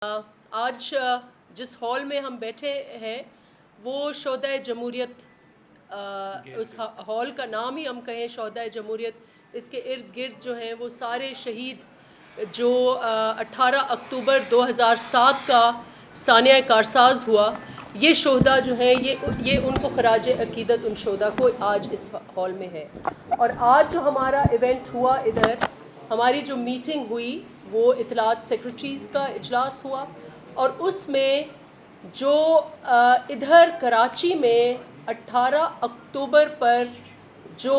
आज जिस हॉल में हम बैठे हैं वो शोहदाए जमहूरियत, उस हॉल का नाम ही हम कहें शोहदाए जमहूरियत, इसके इर्द गिर्द जो हैं वो सारे शहीद जो 18 अक्टूबर 2007 का सानिया कारसाज हुआ, ये शोहदा जो हैं ये उनको खराज अकीदत उन शोहदा को आज इस हॉल में है। और आज जो हमारा इवेंट हुआ, इधर हमारी जो मीटिंग हुई वो इतलात सेक्रेटरीज़ का इजलास हुआ, और उसमें जो इधर कराची में 18 अक्टूबर पर जो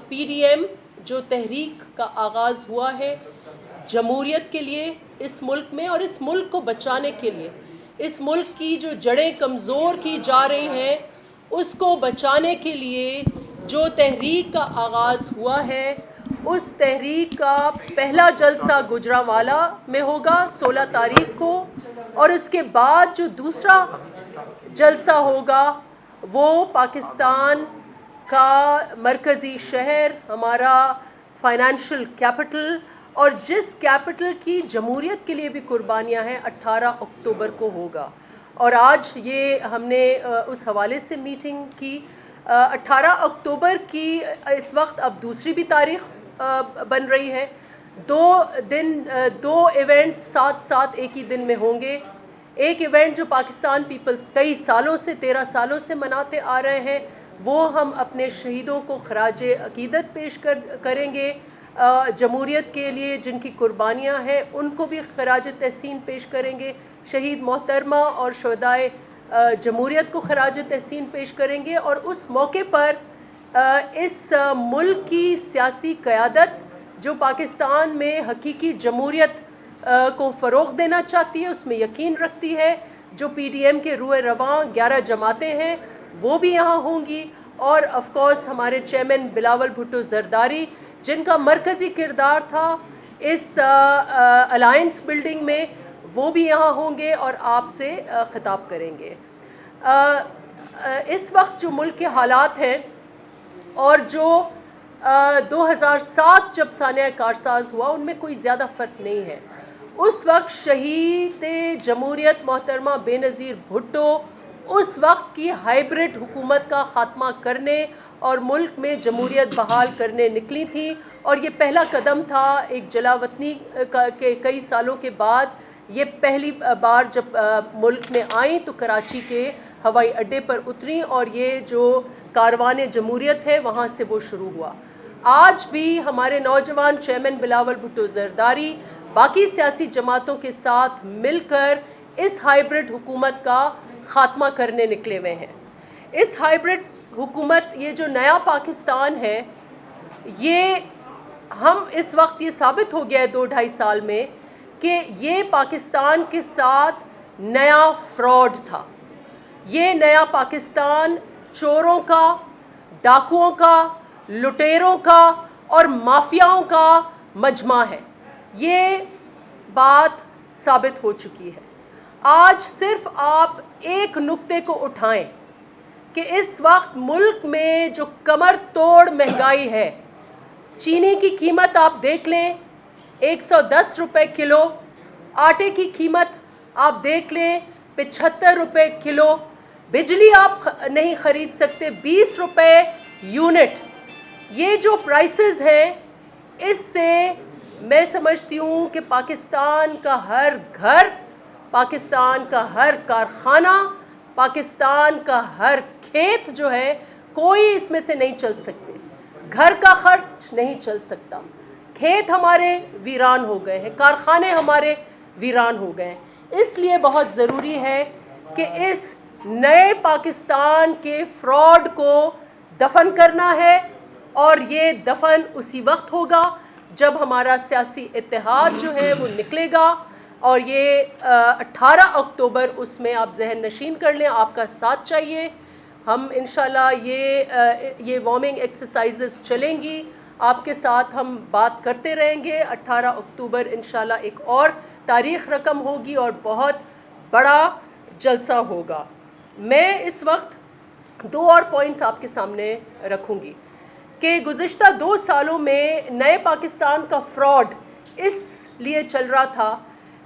PDM जो तहरीक का आगाज़ हुआ है जमहूरियत के लिए इस मुल्क में, और इस मुल्क को बचाने के लिए, इस मुल्क की जो जड़ें कमज़ोर की जा रही हैं उसको बचाने के लिए जो तहरीक का आगाज़ हुआ है, उस तहरीक का पहला जलसा गुजरांवाला में होगा 16 तारीख को, और उसके बाद जो दूसरा जलसा होगा वो पाकिस्तान का मरकज़ी शहर, हमारा फाइनेंशियल कैपिटल, और जिस कैपिटल की जमहूरियत के लिए भी कुर्बानियाँ हैं, 18 अक्टूबर को होगा। और आज ये हमने उस हवाले से मीटिंग की। 18 अक्टूबर की इस वक्त अब दूसरी भी तारीख़ बन रही है। दो इवेंट्स साथ साथ एक ही दिन में होंगे। एक इवेंट जो पाकिस्तान पीपल्स कई सालों से 13 सालों से मनाते आ रहे हैं, वो हम अपने शहीदों को खराज अकीदत पेश करेंगे। जमहूरियत के लिए जिनकी कुर्बानियाँ हैं उनको भी खराज तहसीन पेश करेंगे। शहीद मोहतरमा और शोहदाए जमहूरियत को खराज तहसीन पेश करेंगे। और उस मौके पर इस मुल्क की सियासी क़यादत जो पाकिस्तान में हकीकी जमहूरियत को फ़रोग़ देना चाहती है, उसमें यकीन रखती है, जो PDM के रूए रवां 11 जमातें हैं वो भी यहाँ होंगी, और ऑफ़ कोर्स हमारे चेयरमैन बिलावल भुट्टो ज़रदारी जिनका मरकज़ी किरदार था इस अलायंस बिल्डिंग में, वो भी यहाँ होंगे और आपसे ख़िताब करेंगे। इस वक्त जो मुल्क के हालात हैं और जो 2007 जब सानिया कारसाज हुआ, उनमें कोई ज़्यादा फ़र्क नहीं है। उस वक्त शहीद जमहूरियत मोहतरमा बेनज़ीर भुट्टो उस वक्त की हाइब्रिड हुकूमत का ख़ात्मा करने और मुल्क में जमहूरियत बहाल करने निकली थी, और ये पहला कदम था एक जलावतनी के कई सालों के बाद। ये पहली बार जब मुल्क में आई तो कराची के हवाई अड्डे पर उतरी, और ये जो कारवान जमहूरियत है वहाँ से वो शुरू हुआ। आज भी हमारे नौजवान चेयरमैन बिलावल भुट्टो ज़रदारी बाकी सियासी जमातों के साथ मिलकर इस हाइब्रिड हुकूमत का ख़ात्मा करने निकले हुए हैं। इस हाइब्रिड हुकूमत, ये जो नया पाकिस्तान है, ये हम इस वक्त ये साबित हो गया है 2-2.5 साल में कि ये पाकिस्तान के साथ नया फ्रॉड था। ये नया पाकिस्तान चोरों का, डाकुओं का, लुटेरों का और माफियाओं का मजमा है। ये बात साबित हो चुकी है। आज सिर्फ आप एक नुक्ते को उठाएं कि इस वक्त मुल्क में जो कमर तोड़ महंगाई है, चीनी की कीमत आप देख लें 110 रुपये किलो, आटे की कीमत आप देख लें 75 रुपये किलो, बिजली आप नहीं ख़रीद सकते 20 रुपये यूनिट। ये जो प्राइसेस हैं, इससे मैं समझती हूँ कि पाकिस्तान का हर घर, पाकिस्तान का हर कारखाना, पाकिस्तान का हर खेत जो है, कोई इसमें से नहीं चल सकते। घर का खर्च नहीं चल सकता, खेत हमारे वीरान हो गए हैं, कारखाने हमारे वीरान हो गए हैं। इसलिए बहुत ज़रूरी है कि इस नए पाकिस्तान के फ्रॉड को दफन करना है, और ये दफन उसी वक्त होगा जब हमारा सियासी इत्तेहाद जो है वो निकलेगा। और ये 18 अक्टूबर, उसमें आप जहन नशीन कर लें, आपका साथ चाहिए। हम इंशाल्लाह ये वार्मिंग एक्सरसाइजेस चलेंगी, आपके साथ हम बात करते रहेंगे। 18 अक्टूबर इंशाल्लाह एक और तारीख़ रकम होगी और बहुत बड़ा जलसा होगा। मैं इस वक्त 2 और पॉइंट्स आपके सामने रखूँगी कि गुज़िश्ता 2 सालों में नए पाकिस्तान का फ्रॉड इस लिए चल रहा था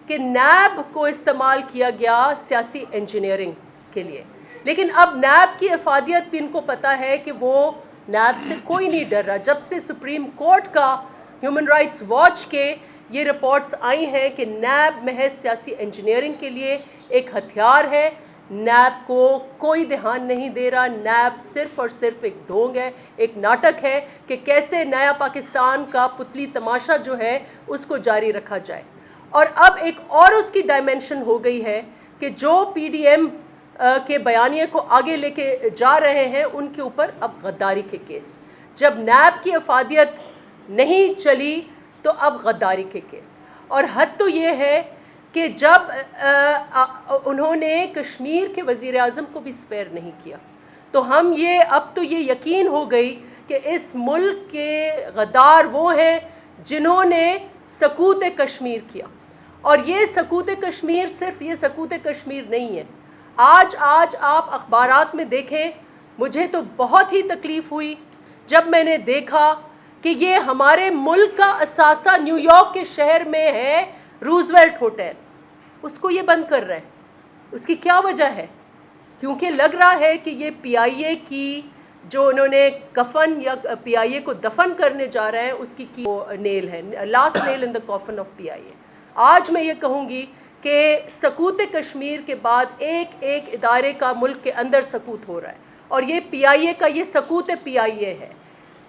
کہ نیب کو استعمال کیا گیا سیاسی انجینئرنگ کے لیے، لیکن اب نیب کی افادیت بھی ان کو پتہ ہے کہ وہ نیب سے کوئی نہیں ڈر رہا. جب سے سپریم کورٹ کا ہیومن رائٹس واچ کے یہ رپورٹس آئی ہیں کہ نیب محض سیاسی انجینئرنگ کے لیے ایک ہتھیار ہے، نیب کو کوئی دھیان نہیں دے رہا، نیب صرف اور صرف ایک ڈھونگ ہے، ایک ناٹک ہے کہ کیسے نیا پاکستان کا پتلی تماشا جو ہے اس کو جاری رکھا جائے. اور اب ایک اور اس کی ڈائمنشن ہو گئی ہے کہ جو پی ڈی ایم کے بیانیے کو آگے لے کے جا رہے ہیں ان کے اوپر اب غداری کے کیس. جب نیب کی افادیت نہیں چلی تو اب غداری کے کیس. اور حد تو یہ ہے کہ جب انہوں نے کشمیر کے وزیر اعظم کو بھی سپیئر نہیں کیا تو ہم اب تو یہ یقین ہو گئی کہ اس ملک کے غدار وہ ہیں جنہوں نے سقوط کشمیر کیا. اور یہ سقوط کشمیر صرف یہ سقوط کشمیر نہیں ہے. آج آپ اخبارات میں دیکھیں، مجھے تو بہت ہی تکلیف ہوئی جب میں نے دیکھا کہ یہ ہمارے ملک کا اثاثہ نیو یارک کے شہر میں ہے روزویلٹ ہوٹل، اس کو یہ بند کر رہے ہیں. اس کی کیا وجہ ہے؟ کیونکہ لگ رہا ہے کہ یہ پی آئی اے کی جو انہوں نے کفن یا پی آئی اے کو دفن کرنے جا رہے ہیں اس کی نیل ہے، last Nile in the coffin of پی آئی اے. آج میں یہ کہوں گی کہ سقوط کشمیر کے بعد ایک ایک ادارے کا ملک کے اندر سقوط ہو رہا ہے، اور یہ پی آئی اے کا یہ سقوط پی آئی اے ہے.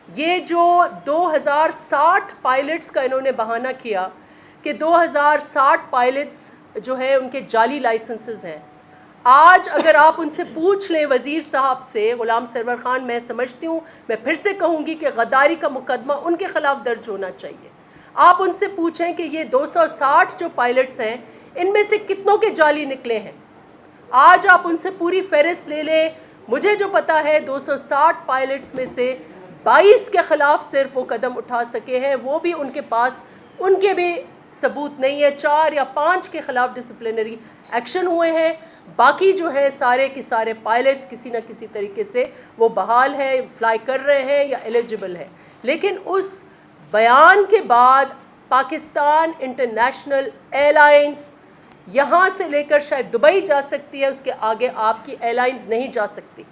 یہ جو 2060 پائلٹس کا انہوں نے بہانہ کیا کہ 2060 پائلٹس جو ہیں ان کے جعلی لائسنسز ہیں. آج اگر آپ ان سے پوچھ لیں وزیر صاحب سے، غلام سرور خان، میں سمجھتی ہوں، میں پھر سے کہوں گی کہ غداری کا مقدمہ ان کے خلاف درج ہونا چاہیے. آپ ان سے پوچھیں کہ یہ 260 جو پائلٹس ہیں ان میں سے کتنوں کے جعلی نکلے ہیں. آج آپ ان سے پوری فہرست لے لیں. مجھے جو پتا ہے 260 پائلٹس میں سے 22 کے خلاف صرف وہ قدم اٹھا سکے ہیں، وہ بھی ان کے پاس ان کے بھی ثبوت نہیں ہے. 4 یا 5 کے خلاف ڈسپلنری ایکشن ہوئے ہیں. باقی جو ہے سارے کے سارے پائلٹس کسی نہ کسی طریقے سے وہ بحال ہیں، فلائی کر رہے ہیں یا ایلیجبل ہیں. لیکن اس بیان کے بعد پاکستان انٹرنیشنل ایئر لائنز یہاں سے لے کر شاید دبئی جا سکتی ہے، اس کے آگے آپ کی ایئر لائنز نہیں جا سکتی.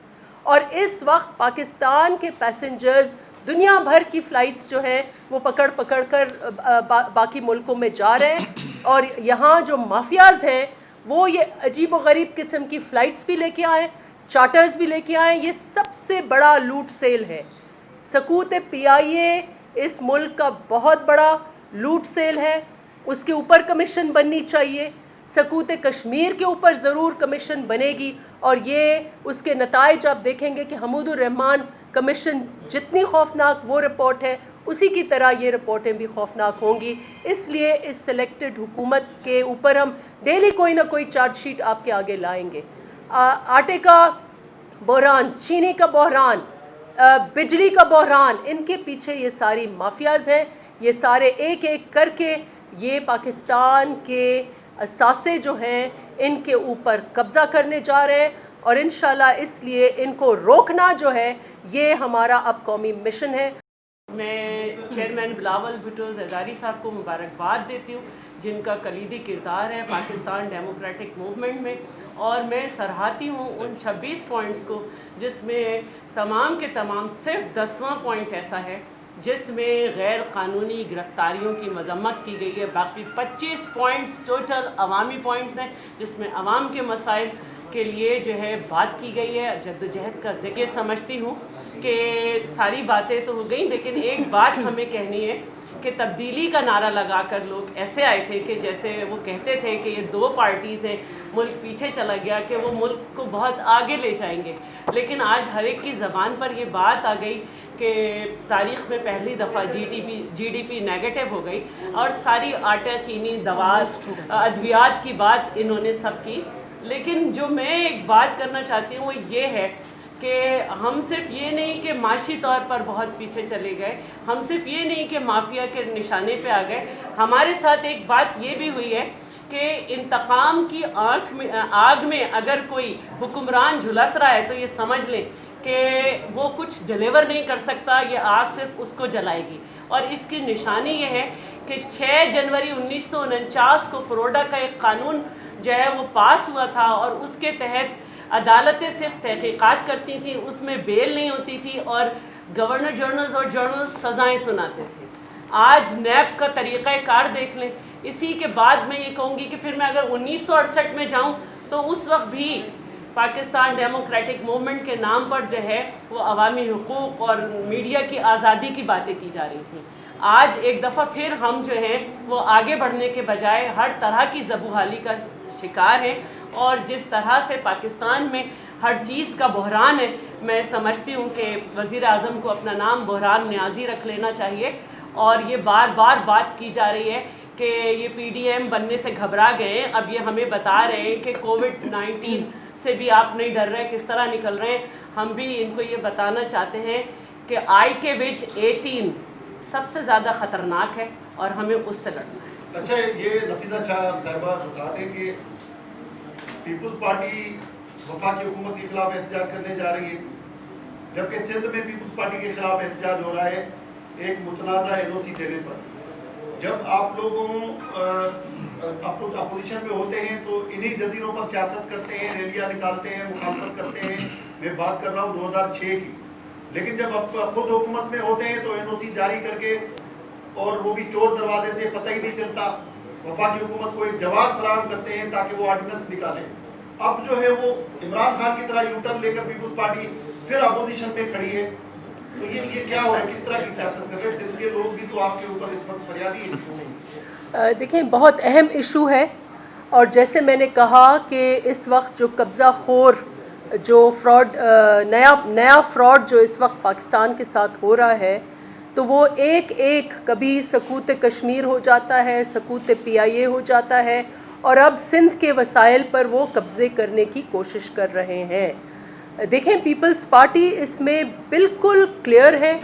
اور اس وقت پاکستان کے پیسنجرز دنیا بھر کی فلائٹس جو ہیں وہ پکڑ کر باقی ملکوں میں جا رہے ہیں. اور یہاں جو مافیاز ہیں وہ یہ عجیب و غریب قسم کی فلائٹس بھی لے کے آئیں، چارٹرز بھی لے کے آئیں. یہ سب سے بڑا لوٹ سیل ہے. سقوط پی آئی اے اس ملک کا بہت بڑا لوٹ سیل ہے. اس کے اوپر کمیشن بننی چاہیے. سقوط کشمیر کے اوپر ضرور کمیشن بنے گی، اور یہ اس کے نتائج آپ دیکھیں گے کہ حمود الرحمان کمیشن جتنی خوفناک وہ رپورٹ ہے اسی کی طرح یہ رپورٹیں بھی خوفناک ہوں گی. اس لیے اس سلیکٹڈ حکومت کے اوپر ہم ڈیلی کوئی نہ کوئی چارج شیٹ آپ کے آگے لائیں گے. آٹے کا بحران، چینی کا بحران، بجلی کا بحران، ان کے پیچھے یہ ساری مافیاز ہیں. یہ سارے ایک ایک کر کے یہ پاکستان کے اثاثے جو ہیں ان کے اوپر قبضہ کرنے جا رہے ہیں، اور انشاءاللہ اس لیے ان کو روکنا جو ہے یہ ہمارا اب قومی مشن ہے. میں چیئرمین بلاول بھٹو زرداری صاحب کو مبارکباد دیتی ہوں جن کا کلیدی کردار ہے پاکستان ڈیموکریٹک موومنٹ میں، اور میں سراہتی ہوں ان 26 پوائنٹس کو جس میں تمام کے تمام صرف 10واں پوائنٹ ایسا ہے جس میں غیر قانونی گرفتاریوں کی مذمت کی گئی ہے. باقی 25 پوائنٹس ٹوٹل عوامی پوائنٹس ہیں جس میں عوام کے مسائل کے لیے جو ہے بات کی گئی ہے. جدوجہد کا ذکر سمجھتی ہوں کہ ساری باتیں تو ہو گئیں، لیکن ایک بات ہمیں کہنی ہے کہ تبدیلی کا نعرہ لگا کر لوگ ایسے آئے تھے کہ جیسے وہ کہتے تھے کہ یہ 2 پارٹیز ہیں، ملک پیچھے چلا گیا، کہ وہ ملک کو بہت آگے لے جائیں گے. لیکن آج ہر ایک کی زبان پر یہ بات آ گئی کہ تاریخ میں پہلی دفعہ جی ڈی پی نیگیٹو ہو گئی، اور ساری آٹا، چینی، دوا، ادویات کی بات انہوں نے سب کی. لیکن جو میں ایک بات کرنا چاہتی ہوں وہ یہ ہے کہ ہم صرف یہ نہیں کہ معاشی طور پر بہت پیچھے چلے گئے، ہم صرف یہ نہیں کہ مافیا کے نشانے پہ آ گئے، ہمارے ساتھ ایک بات یہ بھی ہوئی ہے کہ انتقام کی آگ میں اگر کوئی حکمران جھلس رہا ہے تو یہ سمجھ لیں کہ وہ کچھ ڈیلیور نہیں کر سکتا، یہ آگ صرف اس کو جلائے گی. اور اس کی نشانی یہ ہے کہ 6 जनवरी 1949 کو फरोडा का एक कानून जो है वो पास हुआ था और उसके तहत अदालतें सिर्फ तहकीकात करती थी, उसमें बेल नहीं होती थी और गवर्नर जनरल्स और जर्नल्स सज़ाएँ सुनाते थे। आज नैब का तरीक़ाकार देख लें। इसी के बाद मैं ये कहूँगी कि फिर मैं अगर 1968 में जाऊँ तो उस वक्त भी पाकिस्तान डेमोक्रेटिक मूवमेंट के नाम पर जो है वो अवामी हुकूक और मीडिया की आज़ादी की बातें की जा रही थी। आज एक दफ़ा फिर हम जो हैं वो आगे बढ़ने के बजाय हर तरह की ज़बूहाली का शिकार हैं और जिस तरह से पाकिस्तान में हर चीज़ का बहरान है, मैं समझती हूँ कि वज़ीर आज़म को अपना नाम बहरान न्याज़ी रख लेना चाहिए। और ये बार बार बात की जा रही है कि ये PDM बनने से घबरा गए हैं, अब ये हमें बता रहे हैं कि कोविड-19 से भी आप नहीं डर रहे, किस तरह निकल रहे हैं। हम भी इनको ये बताना चाहते हैं कि ICAVID-18 सबसे ज़्यादा ख़तरनाक है और हमें उससे लड़ना है। अच्छा, ये नफीसा शाह साहिबा बता दें कि पीपल्स पार्टी वफाकी हुकूमत के खिलाफ एहतजाज करने जा रही है, जबकि सिंध में पीपल्स पार्टी के खिलाफ एहतजाज हो रहा है एक मुतनाज़ा NOC देने पर। जब आप लोग अपोजिशन में होते हैं तो इन्हीं जजीरों पर सियासत करते हैं, रैलियाँ निकालते हैं, मुखालफत करते हैं। मैं बात कर रहा हूँ 2006 की। लेकिन जब आप खुद हुकूमत में होते हैं तो NOC जारी करके, और वो भी चोर दरवाजे से, पता ही नहीं चलता, वफाकी हुकूमत को एक जवाब फराहम करते हैं ताकि वो ऑर्डिनेंस निकालें। अब जो है वो इमरान खान की तरह यूटर्न लेकर पीपल्स पार्टी फिर अपोजिशन पे खड़ी है। तो ये क्या हो रहा है, किस तरह की सियासत कर रहे हैं? जिनके लोग भी तो आपके ऊपर इस वक्त फरियादी हैं। देखें, बहुत अहम इशू है और जैसे मैंने कहा कि इस वक्त जो कब्ज़ा खोर जो फ्रॉड नया फ्रॉड जो इस वक्त पाकिस्तान के साथ हो रहा है, तो वो एक एक कभी सकूत कश्मीर हो जाता है, सकूत PIA हो जाता है और अब सिंध के वसाइल पर वो कब्ज़े करने की कोशिश कर रहे हैं। देखें, पीपल्स पार्टी इसमें बिल्कुल क्लियर है।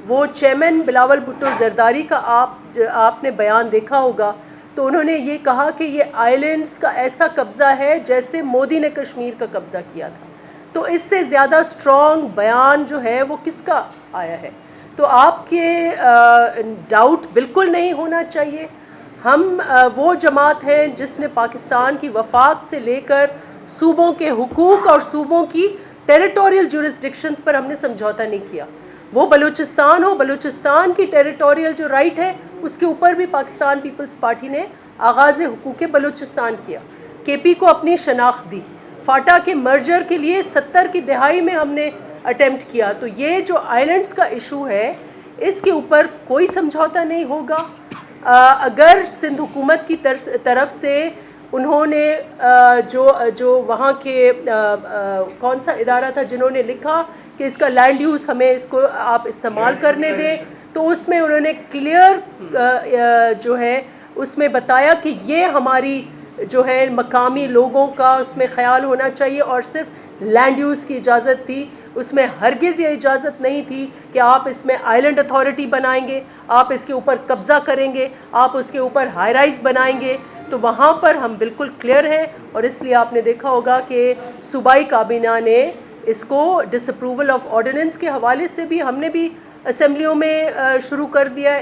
वो चेयरमैन बिलावल भुट्टो जरदारी का आपने बयान देखा होगा, तो उन्होंने ये कहा कि ये आइलैंड्स का ऐसा कब्ज़ा है जैसे मोदी ने कश्मीर का कब्ज़ा किया था। तो इससे ज़्यादा स्ट्रॉन्ग बयान जो है वो किसका आया है? तो आपके डाउट बिल्कुल नहीं होना चाहिए। हम वो जमात हैं जिसने पाकिस्तान की वफाक से लेकर सूबों के हुकूक और सूबों की टेरिटोरियल जुरिस्डिक्शंस पर हमने समझौता नहीं किया। वो बलूचिस्तान हो, बलूचिस्तान की टेरिटोरियल जो राइट है उसके ऊपर भी पाकिस्तान पीपल्स पार्टी ने आगाज़ हुकूक बलूचिस्तान किया, KP को अपनी शनाख्त दी, फाटा के मर्जर के लिए 70 की दहाई में हमने अटेम्प्ट किया। तो ये जो आइलैंड्स का इशू है इसके ऊपर कोई समझौता नहीं होगा। अगर सिंध हुकूमत की तरफ से उन्होंने जो वहाँ के कौन सा इदारा था जिन्होंने लिखा कि इसका लैंड यूज़ हमें इसको आप इस्तेमाल करने दें, तो उसमें उन्होंने क्लियर जो है उसमें बताया कि ये हमारी जो है मकामी लोगों का उसमें ख्याल होना चाहिए और सिर्फ लैंड यूज़ की इजाज़त थी। उसमें हरगिज़ ये इजाज़त नहीं थी कि आप इसमें आइलैंड अथॉरिटी बनाएंगे, आप इसके ऊपर कब्ज़ा करेंगे, आप उसके ऊपर हाई राइज़ बनाएंगे। तो वहाँ पर हम बिल्कुल क्लियर हैं और इसलिए आपने देखा होगा कि सूबाई काबीना ने इसको डिसअप्रूवल ऑफ ऑर्डिनेंस के हवाले से भी हमने भी असेंबलियों में शुरू कर दिया है।